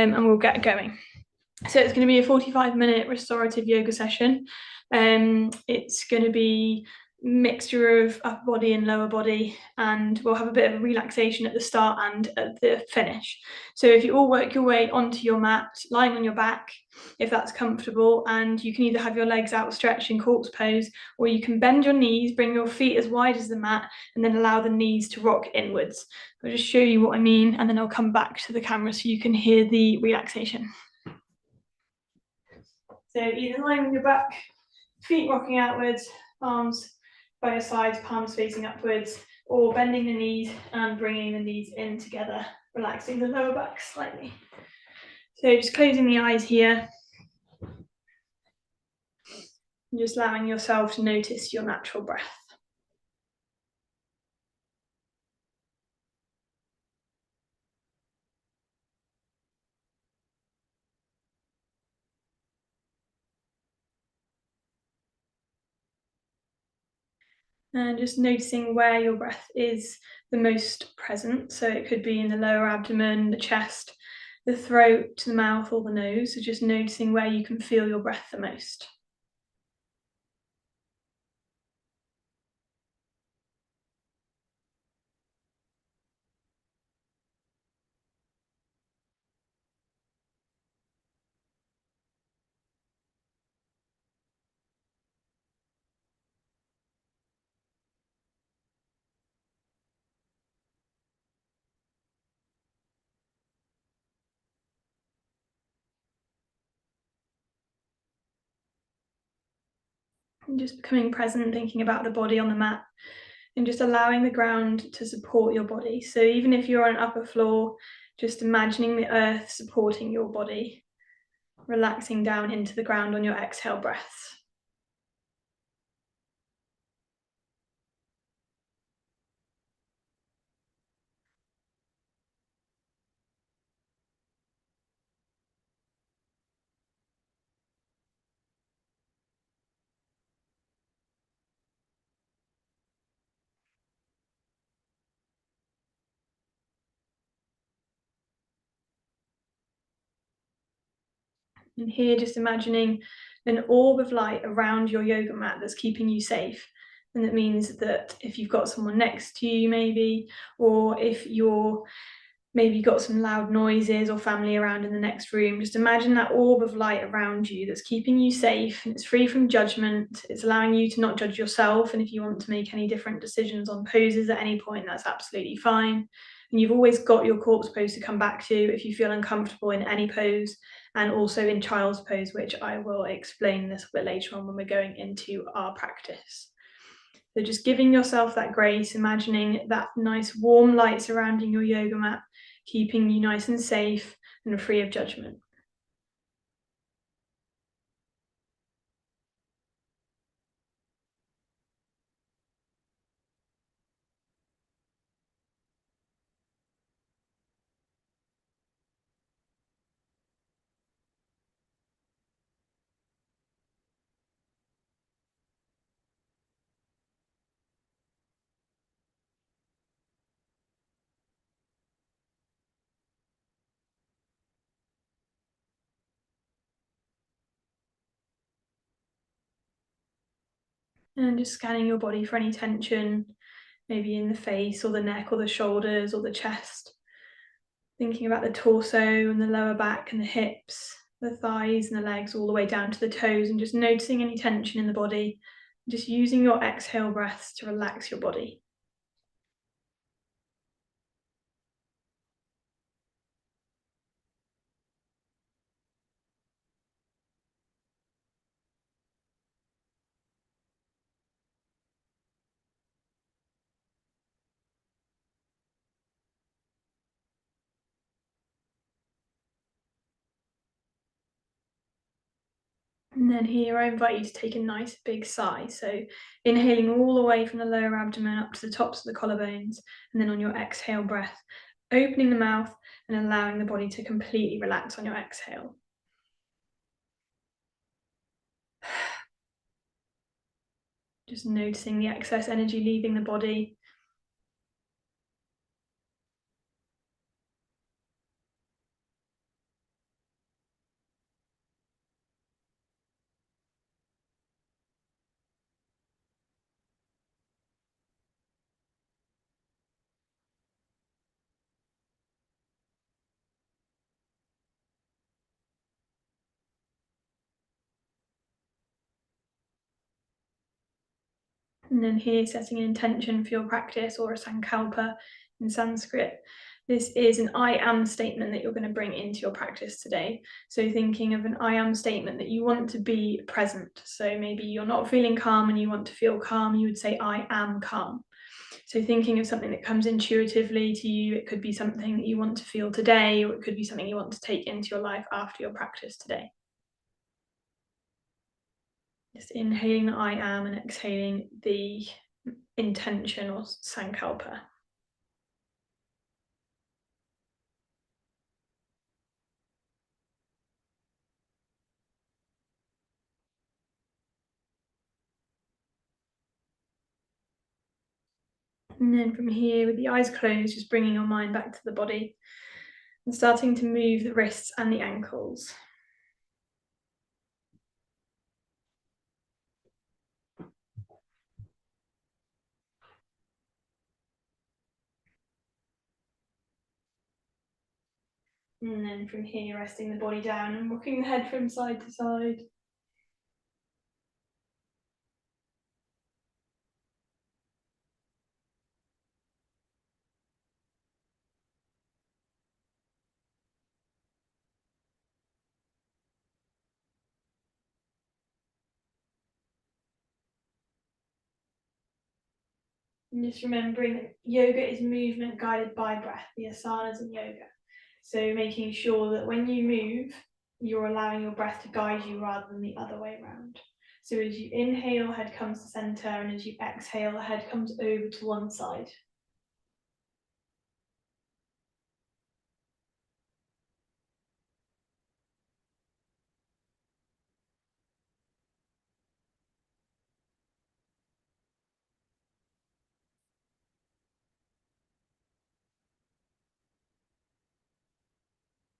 and we'll get going. So it's going to be a 45-minute restorative yoga session. It's going to be a mixture of upper body and lower body, and we'll have a bit of a relaxation at the start and at the finish. So if you all work your way onto your mat, lying on your back, if that's comfortable, and you can either have your legs outstretched in corpse pose, or you can bend your knees, bring your feet as wide as the mat, and then allow the knees to rock inwards. I'll just show you what I mean, and then I'll come back to the camera so you can hear the relaxation. So either lying on your back, feet rocking outwards, arms by your sides, palms facing upwards, or bending the knees and bringing the knees in together, relaxing the lower back slightly. So just closing the eyes here, and just allowing yourself to notice your natural breath. And just noticing where your breath is the most present. So it could be in the lower abdomen, the chest, the throat, the mouth, or the nose. So just noticing where you can feel your breath the most. And just becoming present, thinking about the body on the mat, and just allowing the ground to support your body. So even if you're on an upper floor, just imagining the earth supporting your body, relaxing down into the ground on your exhale breaths. And here, just imagining an orb of light around your yoga mat that's keeping you safe. And that means that if you've got someone next to you, maybe, or if you're maybe got some loud noises or family around in the next room, just imagine that orb of light around you that's keeping you safe, and it's free from judgment. It's allowing you to not judge yourself, and if you want to make any different decisions on poses at any point, that's absolutely fine. And you've always got your corpse pose to come back to if you feel uncomfortable in any pose, and also in child's pose, which I will explain this a bit later on when we're going into our practice. So just giving yourself that grace, imagining that nice warm light surrounding your yoga mat, keeping you nice and safe and free of judgment. And just scanning your body for any tension, maybe in the face or the neck or the shoulders or the chest. Thinking about the torso and the lower back and the hips, the thighs and the legs, all the way down to the toes, and just noticing any tension in the body. Just using your exhale breaths to relax your body. And then here I invite you to take a nice big sigh. So inhaling all the way from the lower abdomen up to the tops of the collarbones, and then on your exhale breath, opening the mouth and allowing the body to completely relax on your exhale. Just noticing the excess energy leaving the body. And then here, setting an intention for your practice, or a sankalpa in Sanskrit. This is an I am statement that you're going to bring into your practice today. So thinking of an I am statement that you want to be present. So maybe you're not feeling calm and you want to feel calm, you would say, I am calm. So thinking of something that comes intuitively to you, it could be something that you want to feel today, or it could be something you want to take into your life after your practice today. Just inhaling the I am and exhaling the intention or sankalpa. And then from here, with the eyes closed, just bringing your mind back to the body and starting to move the wrists and the ankles. And then from here, resting the body down and rocking the head from side to side. And just remembering that yoga is movement guided by breath, the asanas in yoga. So making sure that when you move, you're allowing your breath to guide you rather than the other way around. So as you inhale, head comes to center, and as you exhale, head comes over to one side.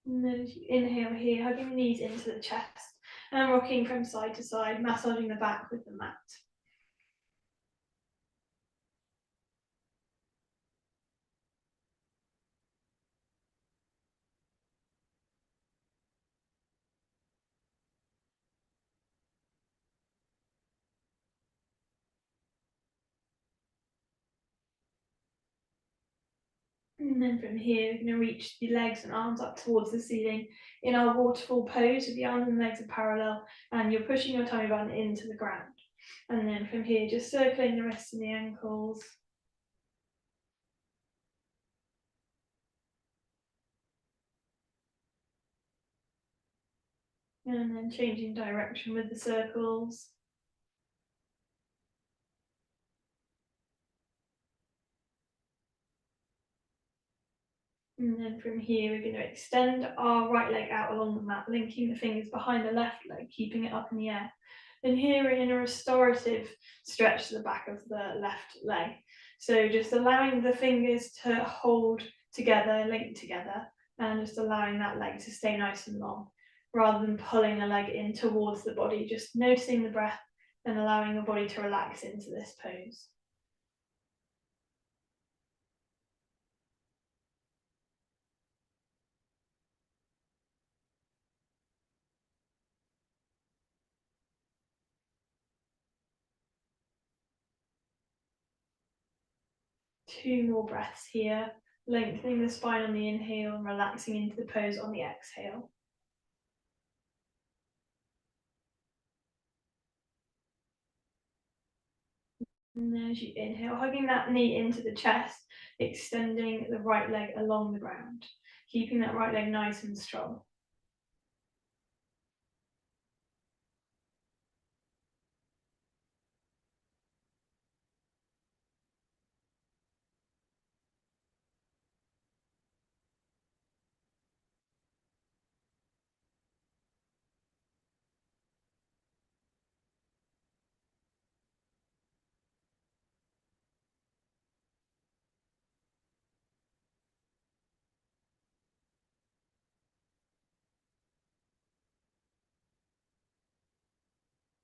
And then as you inhale here, hugging the knees into the chest and rocking from side to side, massaging the back with the mat. And then from here, we're going to reach the legs and arms up towards the ceiling in our waterfall pose, with the arms and legs are parallel, and you're pushing your tummy button into the ground. And then from here, just circling the wrists and the ankles. And then changing direction with the circles. And then from here, we're going to extend our right leg out along the mat, linking the fingers behind the left leg, keeping it up in the air. Then here we're in a restorative stretch to the back of the left leg. So just allowing the fingers to hold together, link together, and just allowing that leg to stay nice and long, rather than pulling the leg in towards the body, just noticing the breath and allowing your body to relax into this pose. Two more breaths here, lengthening the spine on the inhale and relaxing into the pose on the exhale. And then as you inhale, hugging that knee into the chest, extending the right leg along the ground, keeping that right leg nice and strong.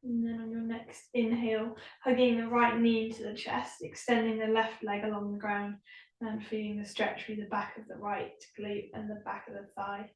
And then on your next inhale, hugging the right knee into the chest, extending the left leg along the ground, and feeling the stretch through the back of the right glute and the back of the thigh.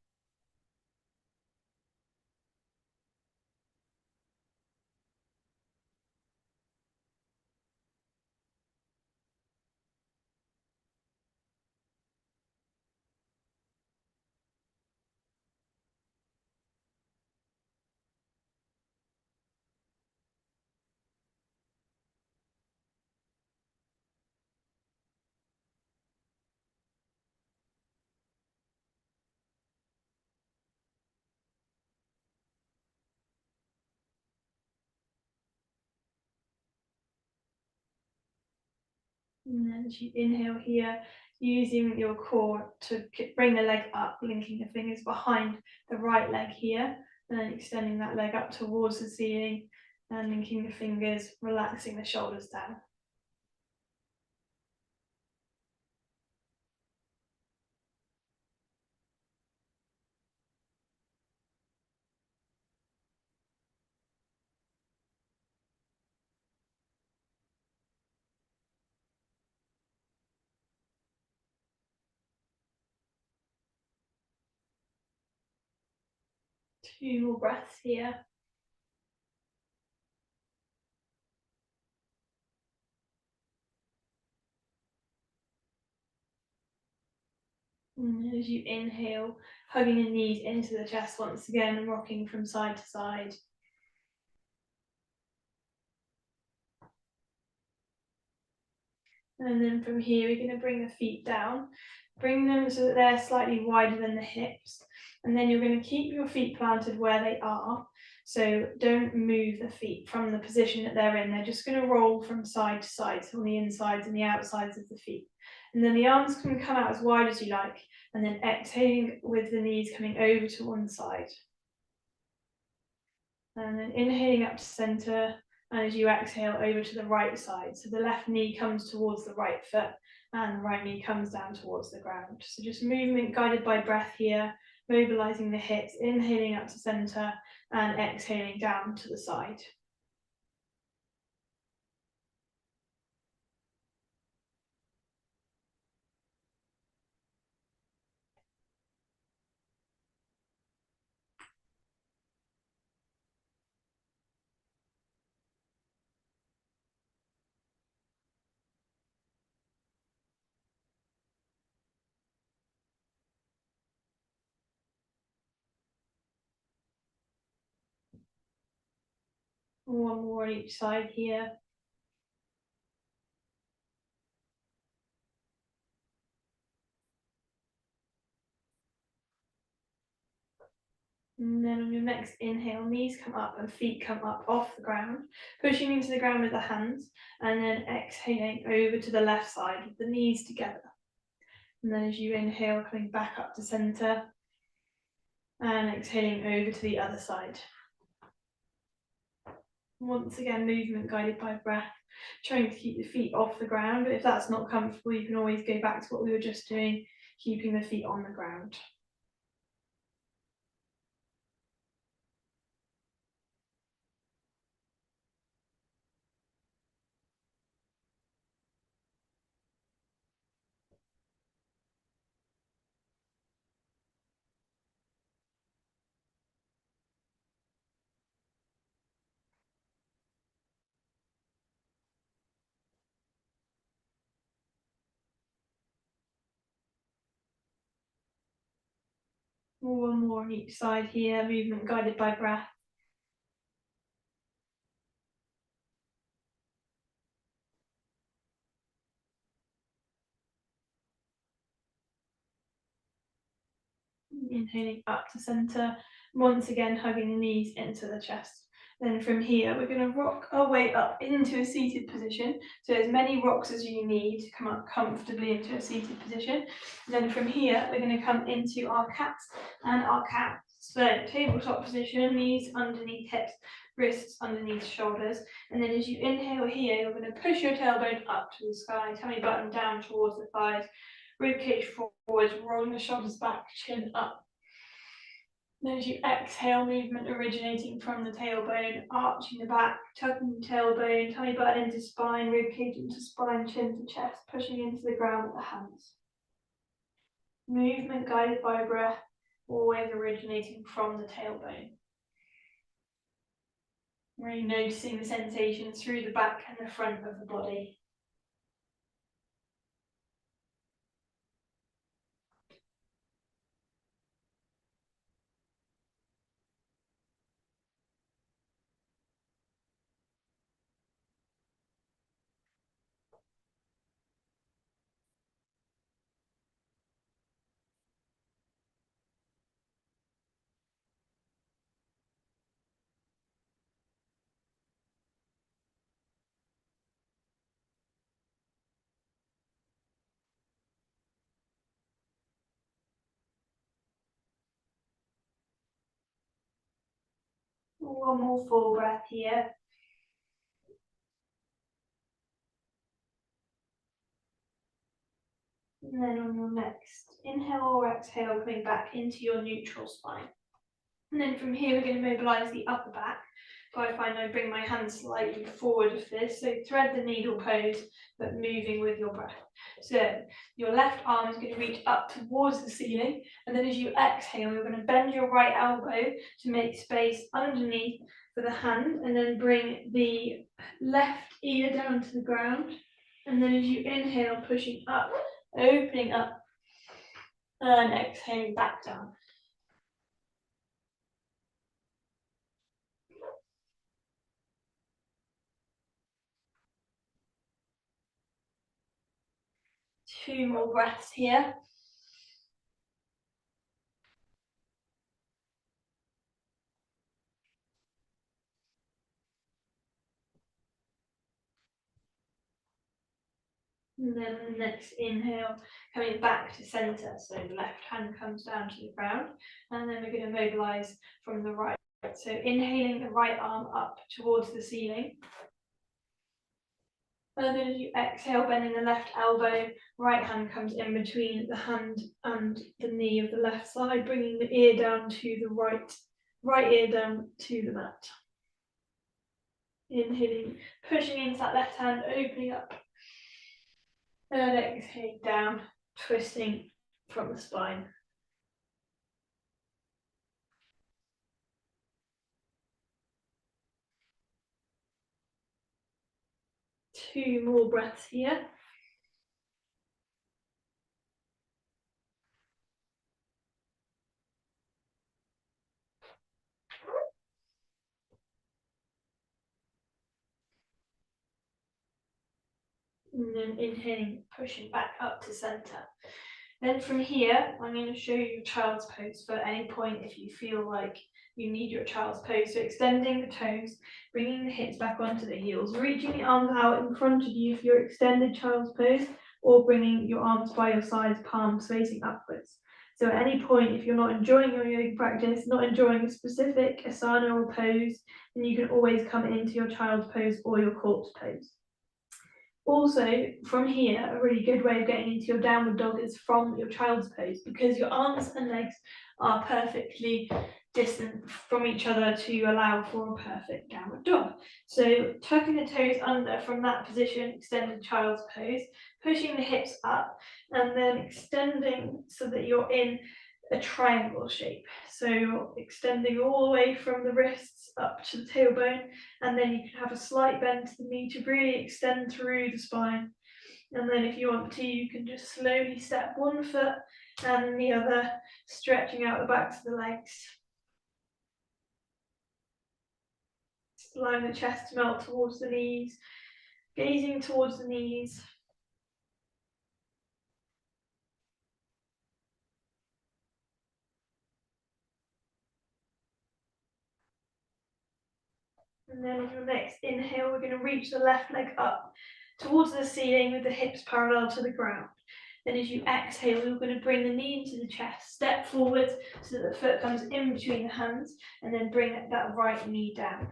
And then as you inhale here, using your core to bring the leg up, linking the fingers behind the right leg here, and then extending that leg up towards the ceiling and linking the fingers, relaxing the shoulders down. Two more breaths here. And as you inhale, hugging the knees into the chest once again, rocking from side to side. And then from here, we're going to bring the feet down. Bring them so that they're slightly wider than the hips. And then you're going to keep your feet planted where they are. So don't move the feet from the position that they're in. They're just going to roll from side to side, so on the insides and the outsides of the feet. And then the arms can come out as wide as you like. And then exhaling with the knees coming over to one side. And then inhaling up to center. And as you exhale over to the right side, so the left knee comes towards the right foot and the right knee comes down towards the ground. So just movement guided by breath here, mobilizing the hips, inhaling up to center and exhaling down to the side. One more on each side here. And then on your next inhale, knees come up and feet come up off the ground, pushing into the ground with the hands, and then exhaling over to the left side with the knees together. And then as you inhale, coming back up to center, and exhaling over to the other side. Once again, movement guided by breath, trying to keep the feet off the ground, but if that's not comfortable, you can always go back to what we were just doing, keeping the feet on the ground. One more on each side here, movement guided by breath. Inhaling up to center, once again hugging the knees into the chest. Then from here, we're going to rock our way up into a seated position. So as many rocks as you need to come up comfortably into a seated position. And then from here, we're going to come into our cats and our cows. So tabletop position, knees underneath hips, wrists underneath shoulders. And then as you inhale here, you're going to push your tailbone up to the sky, tummy button down towards the thighs, ribcage forwards, rolling the shoulders back, chin up. Then as you exhale, movement originating from the tailbone, arching the back, tucking the tailbone, tummy button into spine, ribcage into spine, chin to chest, pushing into the ground with the hands. Movement guided by breath, always originating from the tailbone. Really noticing the sensations through the back and the front of the body. One more full breath here. And then on your next inhale or exhale, coming back into your neutral spine. And then from here, we're going to mobilise the upper back. So I find I bring my hands slightly forward of this. So thread the needle pose, but moving with your breath. So your left arm is going to reach up towards the ceiling. And then as you exhale, you're going to bend your right elbow to make space underneath for the hand. And then bring the left ear down to the ground. And then as you inhale, pushing up, opening up, and exhaling back down. Two more breaths here. And then the next inhale, coming back to center. So the left hand comes down to the ground. And then we're going to mobilize from the right. So inhaling the right arm up towards the ceiling. And then as you exhale, bending the left elbow, right hand comes in between the hand and the knee of the left side, bringing the ear down to the right ear down to the mat. Inhaling, pushing into that left hand, opening up. And exhale down, twisting from the spine. Two more breaths here. And then inhaling, pushing back up to center. Then from here, I'm going to show you your child's pose for any point if you feel like you need your child's pose. So extending the toes, bringing the hips back onto the heels, reaching the arms out in front of you for your extended child's pose, or bringing your arms by your sides, palms facing upwards. So at any point, if you're not enjoying your yoga practice, not enjoying a specific asana or pose, then you can always come into your child's pose or your corpse pose. Also, from here, a really good way of getting into your downward dog is from your child's pose, because your arms and legs are perfectly distant from each other to allow for a perfect downward dog. So tucking the toes under from that position, extended child's pose, pushing the hips up, and then extending so that you're in a triangle shape. So you're extending all the way from the wrists up to the tailbone, and then you can have a slight bend to the knee to really extend through the spine. And then if you want to, you can just slowly step one foot and the other, stretching out the backs of the legs. Allowing the chest to melt towards the knees, gazing towards the knees. And then on your next inhale, we're going to reach the left leg up towards the ceiling with the hips parallel to the ground. Then as you exhale, you're going to bring the knee into the chest, step forward so that the foot comes in between the hands, and then bring that right knee down.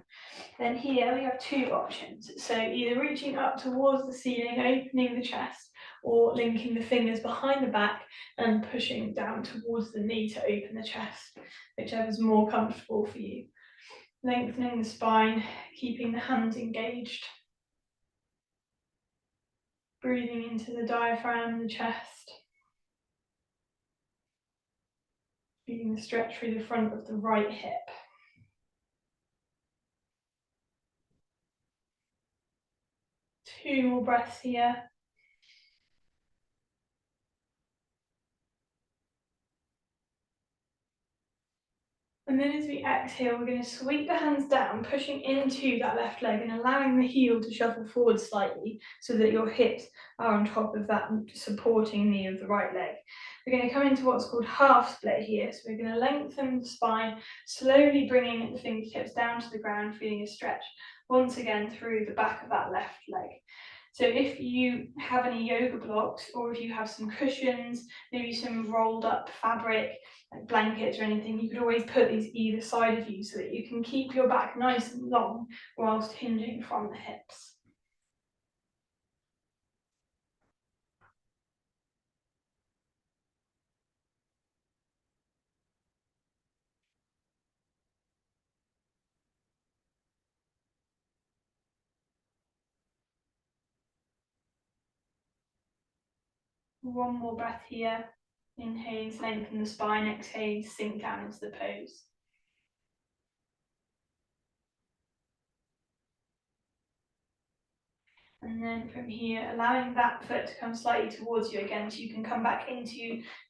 Then here we have two options. So either reaching up towards the ceiling, opening the chest, or linking the fingers behind the back and pushing down towards the knee to open the chest, whichever's more comfortable for you. Lengthening the spine, keeping the hands engaged. Breathing into the diaphragm, the chest. Feeling the stretch through the front of the right hip. Two more breaths here. And then as we exhale, we're going to sweep the hands down, pushing into that left leg and allowing the heel to shuffle forward slightly so that your hips are on top of that supporting knee of the right leg. We're going to come into what's called half split here. So we're going to lengthen the spine, slowly bringing the fingertips down to the ground, feeling a stretch once again through the back of that left leg. So if you have any yoga blocks, or if you have some cushions, maybe some rolled up fabric, like blankets or anything, you could always put these either side of you so that you can keep your back nice and long whilst hinging from the hips. One more breath here. Inhale to lengthen the spine, exhale to sink down into the pose. And then from here, allowing that foot to come slightly towards you again, so you can come back into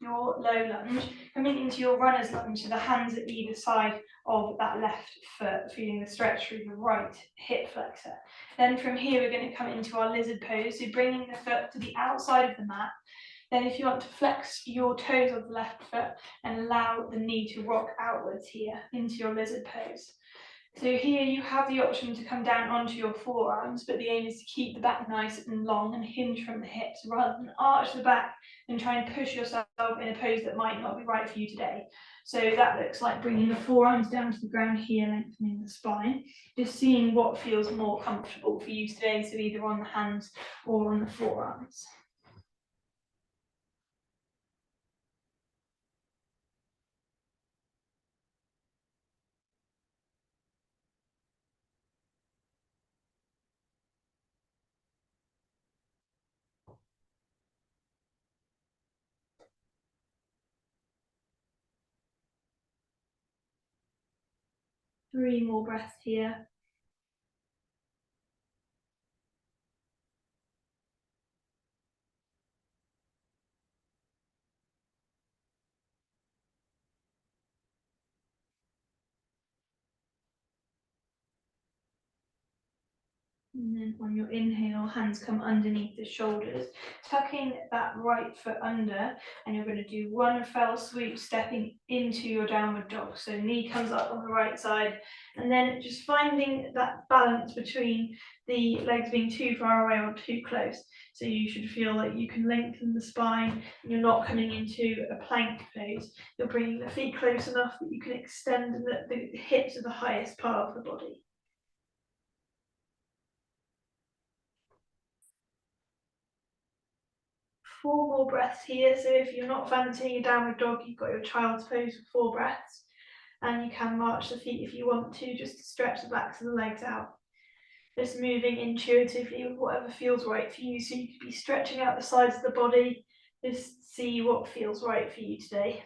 your low lunge, coming into your runner's lunge, so the hands at either side of that left foot, feeling the stretch through the right hip flexor. Then from here, we're going to come into our lizard pose, so bringing the foot to the outside of the mat. Then if you want to flex your toes of the left foot and allow the knee to rock outwards here into your lizard pose. So here you have the option to come down onto your forearms, but the aim is to keep the back nice and long and hinge from the hips rather than arch the back and try and push yourself in a pose that might not be right for you today. So that looks like bringing the forearms down to the ground here, lengthening the spine, just seeing what feels more comfortable for you today, so either on the hands or on the forearms. Three more breaths here. And then on your inhale, hands come underneath the shoulders, tucking that right foot under, and you're going to do one fell swoop, stepping into your downward dog. So knee comes up on the right side, and then just finding that balance between the legs being too far away or too close. So you should feel like you can lengthen the spine, and you're not coming into a plank pose. You're bringing the feet close enough that you can extend the hips to the highest part of the body. 4 more breaths here. So if you're not fancying a downward dog, you've got your child's pose for 4 breaths. And you can march the feet if you want to, just to stretch the backs of the legs out. Just moving intuitively with whatever feels right for you. So you could be stretching out the sides of the body. Just see what feels right for you today.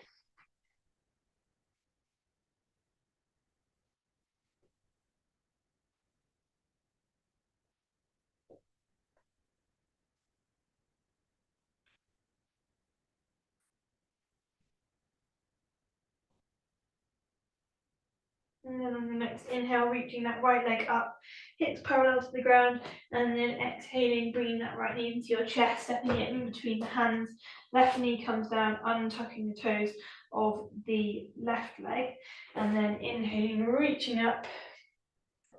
And then on the next inhale, reaching that right leg up, hips parallel to the ground, and then exhaling, bringing that right knee into your chest, stepping it in between the hands. Left knee comes down, untucking the toes of the left leg, and then inhaling, reaching up,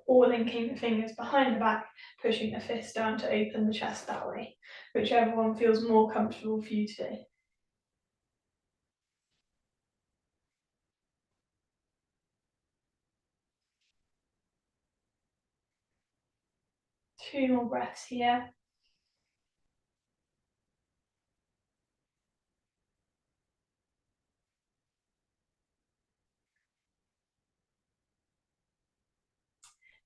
or linking the fingers behind the back, pushing a fist down to open the chest that way. Whichever one feels more comfortable for you today. Two more breaths here.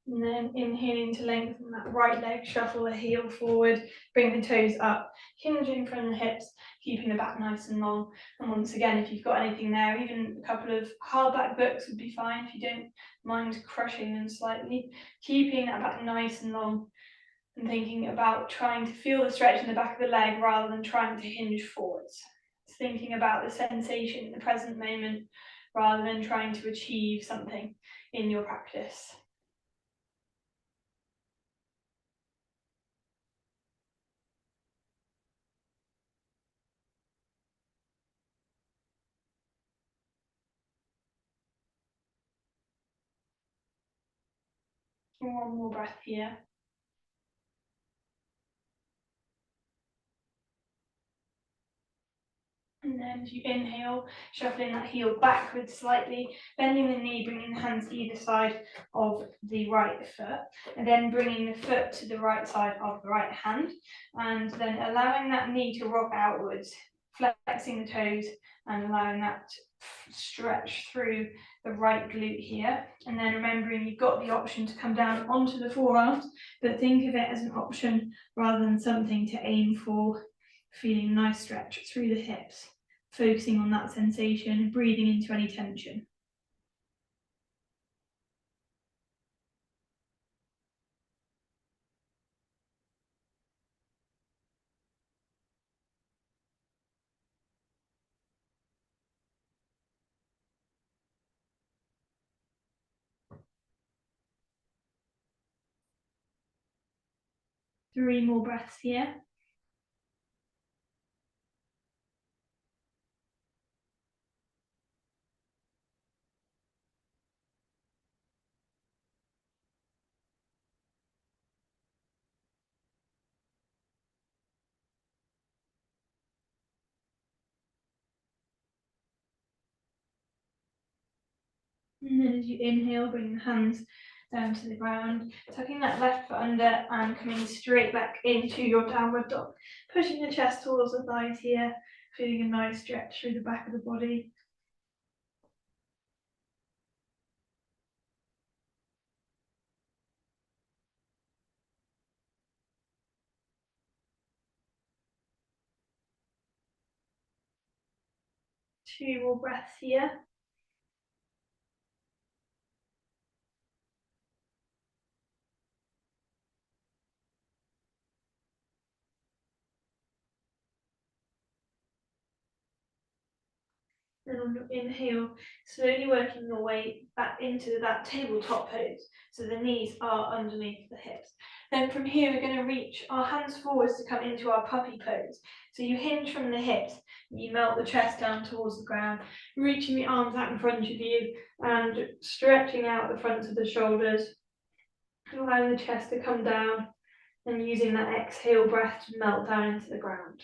And then inhaling to lengthen that right leg, shuffle the heel forward, bring the toes up, hinging from the hips, keeping the back nice and long. And once again, if you've got anything there, even a couple of hardback books would be fine if you don't mind crushing them slightly. Keeping that back nice and long and thinking about trying to feel the stretch in the back of the leg rather than trying to hinge forwards. It's thinking about the sensation in the present moment rather than trying to achieve something in your practice. One more breath here. And then as you inhale, shuffling that heel backwards slightly, bending the knee, bringing the hands either side of the right foot, and then bringing the foot to the right side of the right hand, and then allowing that knee to rock outwards, flexing the toes and allowing that stretch through the right glute here. And then remembering you've got the option to come down onto the forearms, but think of it as an option rather than something to aim for. Feeling a nice stretch through the hips, focusing on that sensation, breathing into any tension. Three more breaths here. And then as you inhale, bring the hands down to the ground, tucking that left foot under and coming straight back into your downward dog. Pushing the chest towards the thighs here, feeling a nice stretch through the back of the body. Two more breaths here. Then on your inhale, slowly working your way back into that tabletop pose. So the knees are underneath the hips. Then from here, we're going to reach our hands forwards to come into our puppy pose. So you hinge from the hips, you melt the chest down towards the ground, reaching the arms out in front of you and stretching out the fronts of the shoulders, allowing the chest to come down and using that exhale breath to melt down into the ground.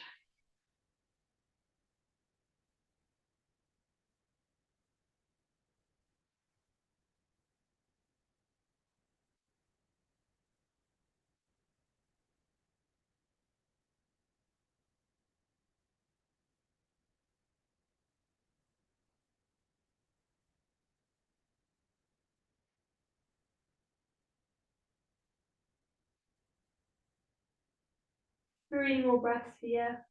Three more breaths here.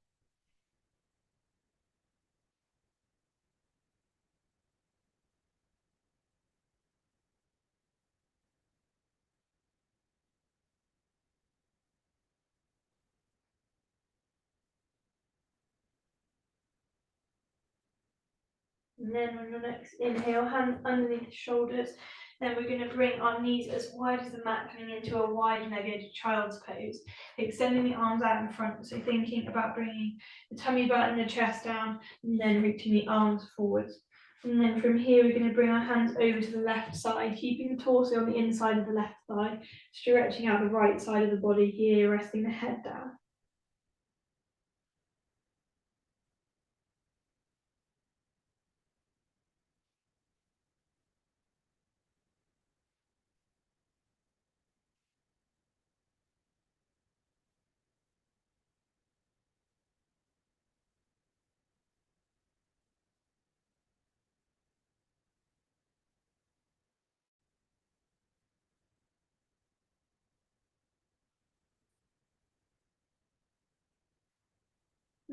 And then on your next inhale, hands underneath the shoulders. Then we're going to bring our knees as wide as the mat, coming into a wide-legged child's pose, extending the arms out in front. So thinking about bringing the tummy button, the chest down, and then reaching the arms forwards. And then from here, we're going to bring our hands over to the left side, keeping the torso on the inside of the left thigh, stretching out the right side of the body here, resting the head down.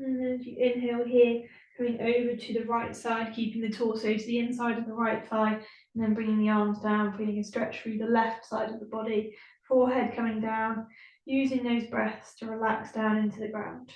And then as you inhale here, coming over to the right side, keeping the torso to the inside of the right thigh, and then bringing the arms down, feeling a stretch through the left side of the body, forehead coming down, using those breaths to relax down into the ground.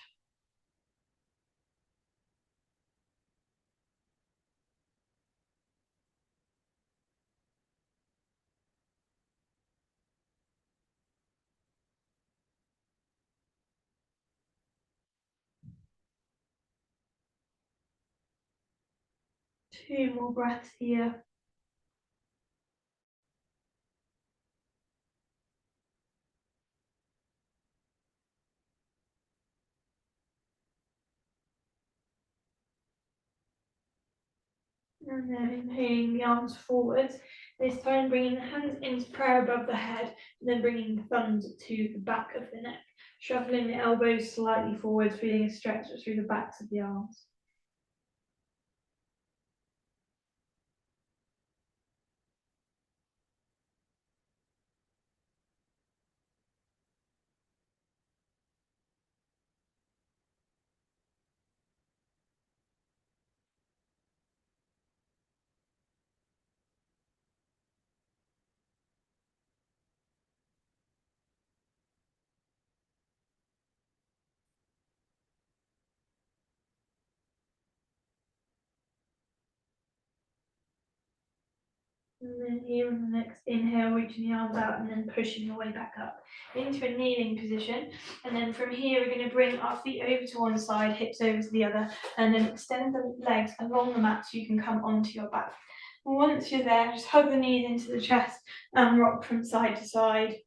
Two more breaths here. And then inhaling the arms forwards. This time bringing the hands into prayer above the head, and then bringing the thumbs to the back of the neck. Shuffling the elbows slightly forwards, feeling a stretch through the backs of the arms. And then here on the next inhale, reaching the arms out and then pushing your way back up into a kneeling position. And then from here, we're going to bring our feet over to one side, hips over to the other, and then extend the legs along the mat so you can come onto your back. And once you're there, just hug the knees into the chest and rock from side to side,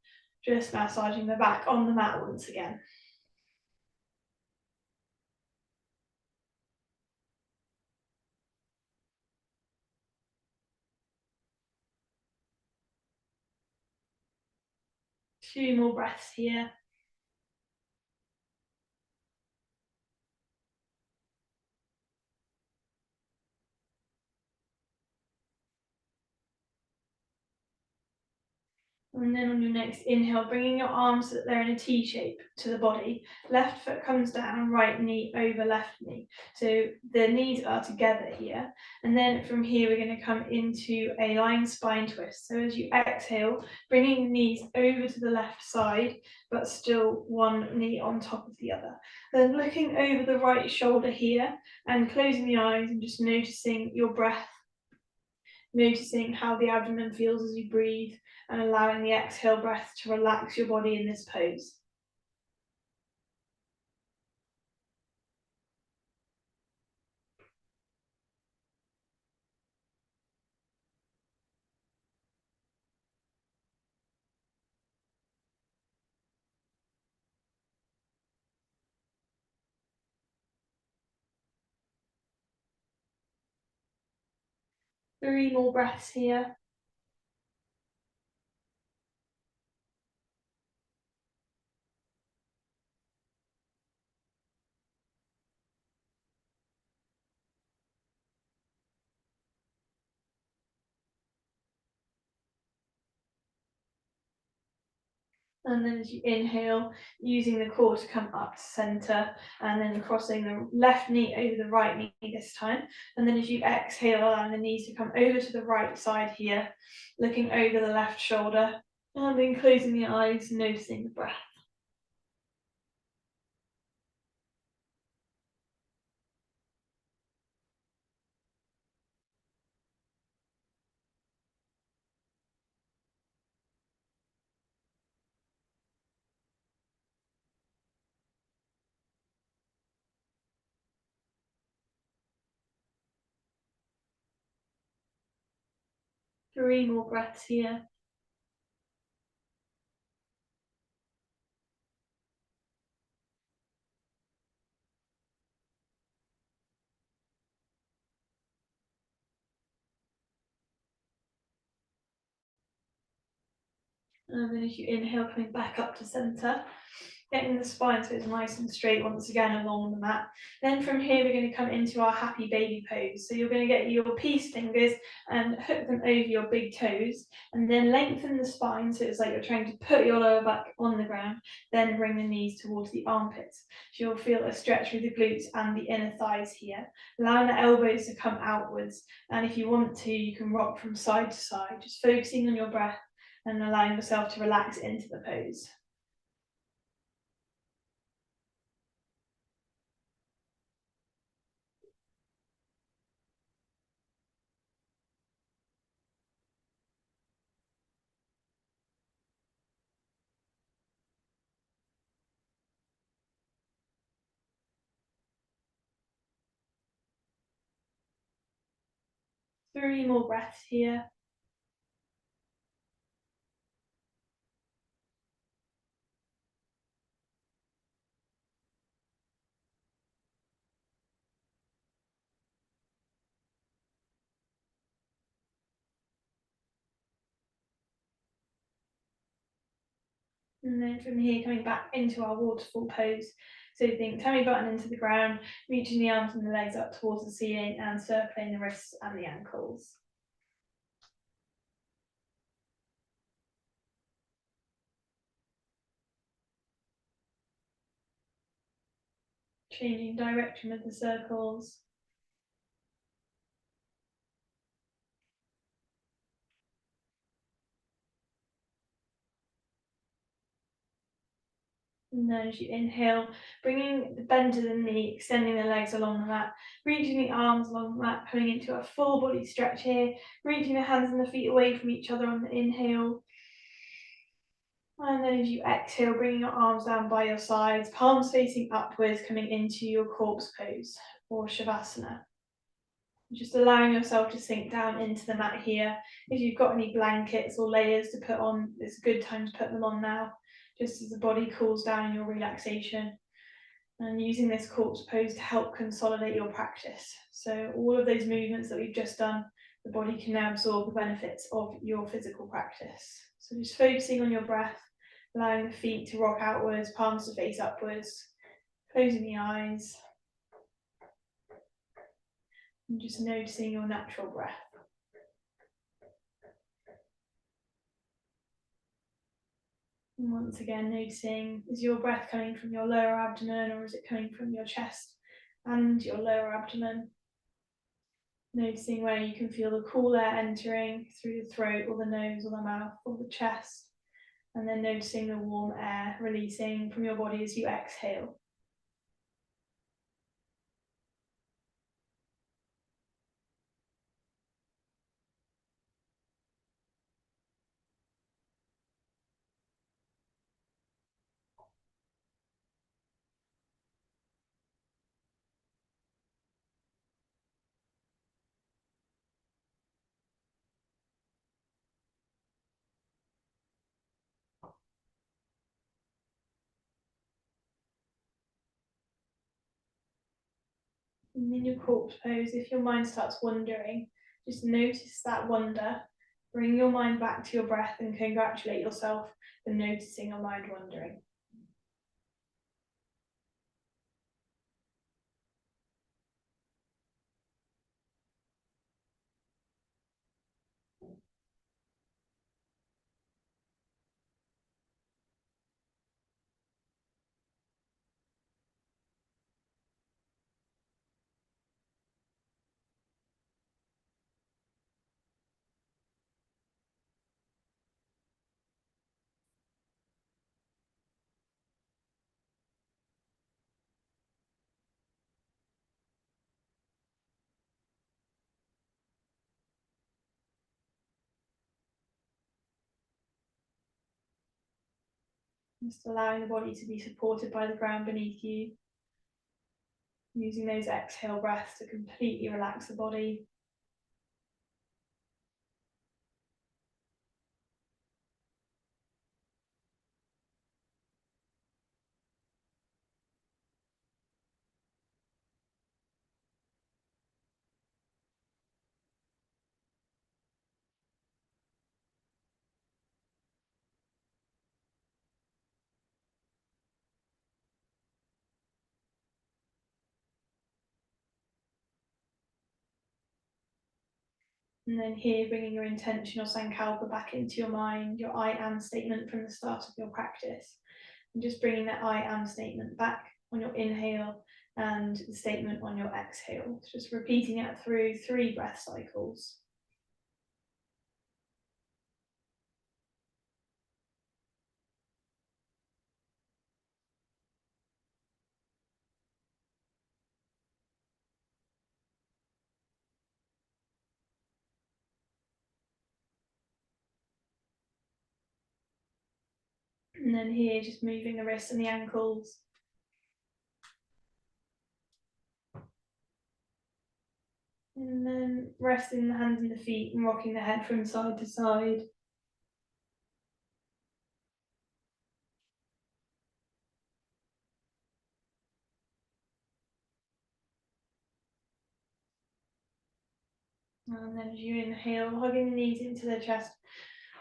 just massaging the back on the mat once again. Two more breaths here. And then on your next inhale, bringing your arms so that they're in a T shape to the body. Left foot comes down, right knee over left knee. So the knees are together here. And then from here, we're going to come into a lying spine twist. So as you exhale, bringing the knees over to the left side, but still one knee on top of the other. Then looking over the right shoulder here and closing the eyes and just noticing your breath, noticing how the abdomen feels as you breathe, and allowing the exhale breath to relax your body in this pose. Three more breaths here. And then as you inhale, using the core to come up to center, and then crossing the left knee over the right knee this time. And then as you exhale, allowing the knees to come over to the right side here, looking over the left shoulder, and then closing the eyes, noticing the breath. Three more breaths here. And then as you inhale, coming back up to center, getting the spine so it's nice and straight once again along the mat. Then from here, we're going to come into our happy baby pose. So you're going to get your peace fingers and hook them over your big toes, and then lengthen the spine so it's like you're trying to put your lower back on the ground, then bring the knees towards the armpits. So you'll feel a stretch through the glutes and the inner thighs here, allowing the elbows to come outwards. And if you want to, you can rock from side to side, just focusing on your breath and allowing yourself to relax into the pose. Three more breaths here. And then from here, coming back into our waterfall pose. So think tummy button into the ground, reaching the arms and the legs up towards the ceiling and circling the wrists and the ankles. Changing direction with the circles. And then as you inhale, bringing the bend to the knee, extending the legs along the mat, reaching the arms along the mat, coming into a full body stretch here, reaching the hands and the feet away from each other on the inhale. And then as you exhale, bringing your arms down by your sides, palms facing upwards, coming into your corpse pose or Shavasana. Just allowing yourself to sink down into the mat here. If you've got any blankets or layers to put on, it's a good time to put them on now, just as the body cools down in your relaxation. And using this corpse pose to help consolidate your practice. So all of those movements that we've just done, the body can now absorb the benefits of your physical practice. So just focusing on your breath, allowing the feet to rock outwards, palms to face upwards, closing the eyes, and just noticing your natural breath. And once again, noticing, is your breath coming from your lower abdomen or is it coming from your chest and your lower abdomen? Noticing where you can feel the cool air entering through the throat or the nose or the mouth or the chest. And then noticing the warm air releasing from your body as you exhale. And in your corpse pose, if your mind starts wandering, just notice that wonder. Bring your mind back to your breath and congratulate yourself for noticing your mind wandering. Just allowing the body to be supported by the ground beneath you. Using those exhale breaths to completely relax the body. And then here, bringing your intention or sankalpa back into your mind, your I am statement from the start of your practice. And just bringing that I am statement back on your inhale and the statement on your exhale. Just repeating it through 3 breath cycles. And then here, just moving the wrists and the ankles. And then resting the hands and the feet and rocking the head from side to side. And then as you inhale, hugging the knees into the chest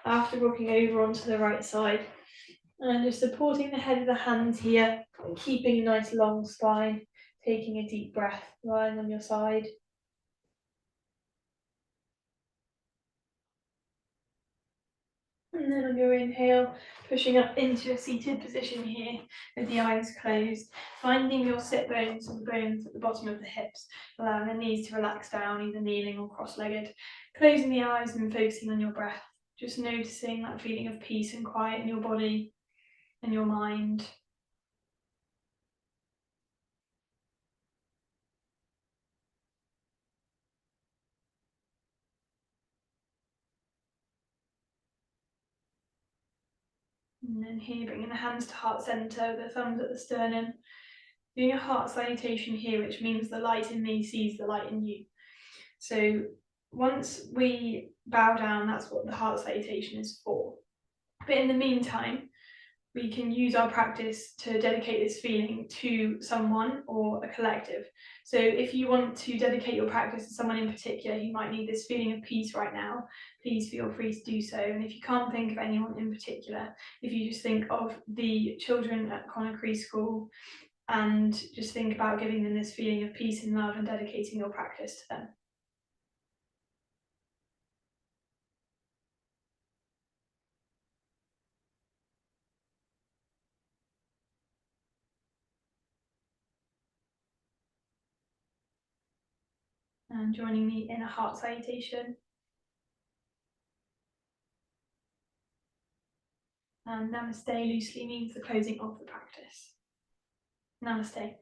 after rocking over onto the right side. And just supporting the head of the hands here, and keeping a nice long spine, taking a deep breath, lying on your side. And then on your inhale, pushing up into a seated position here with the eyes closed, finding your sit bones and the bones at the bottom of the hips, allowing the knees to relax down, either kneeling or cross-legged. Closing the eyes and focusing on your breath, just noticing that feeling of peace and quiet in your body and your mind. And then here, bringing the hands to heart center, the thumbs at the sternum, doing a heart salutation here, which means the light in me sees the light in you. So once we bow down, that's what the heart salutation is for. But in the meantime, we can use our practice to dedicate this feeling to someone or a collective. So if you want to dedicate your practice to someone in particular who might need this feeling of peace right now, please feel free to do so. And if you can't think of anyone in particular, if you just think of the children at Conakry School and just think about giving them this feeling of peace and love and dedicating your practice to them. And joining me in a heart salutation. And Namaste loosely means the closing of the practice. Namaste.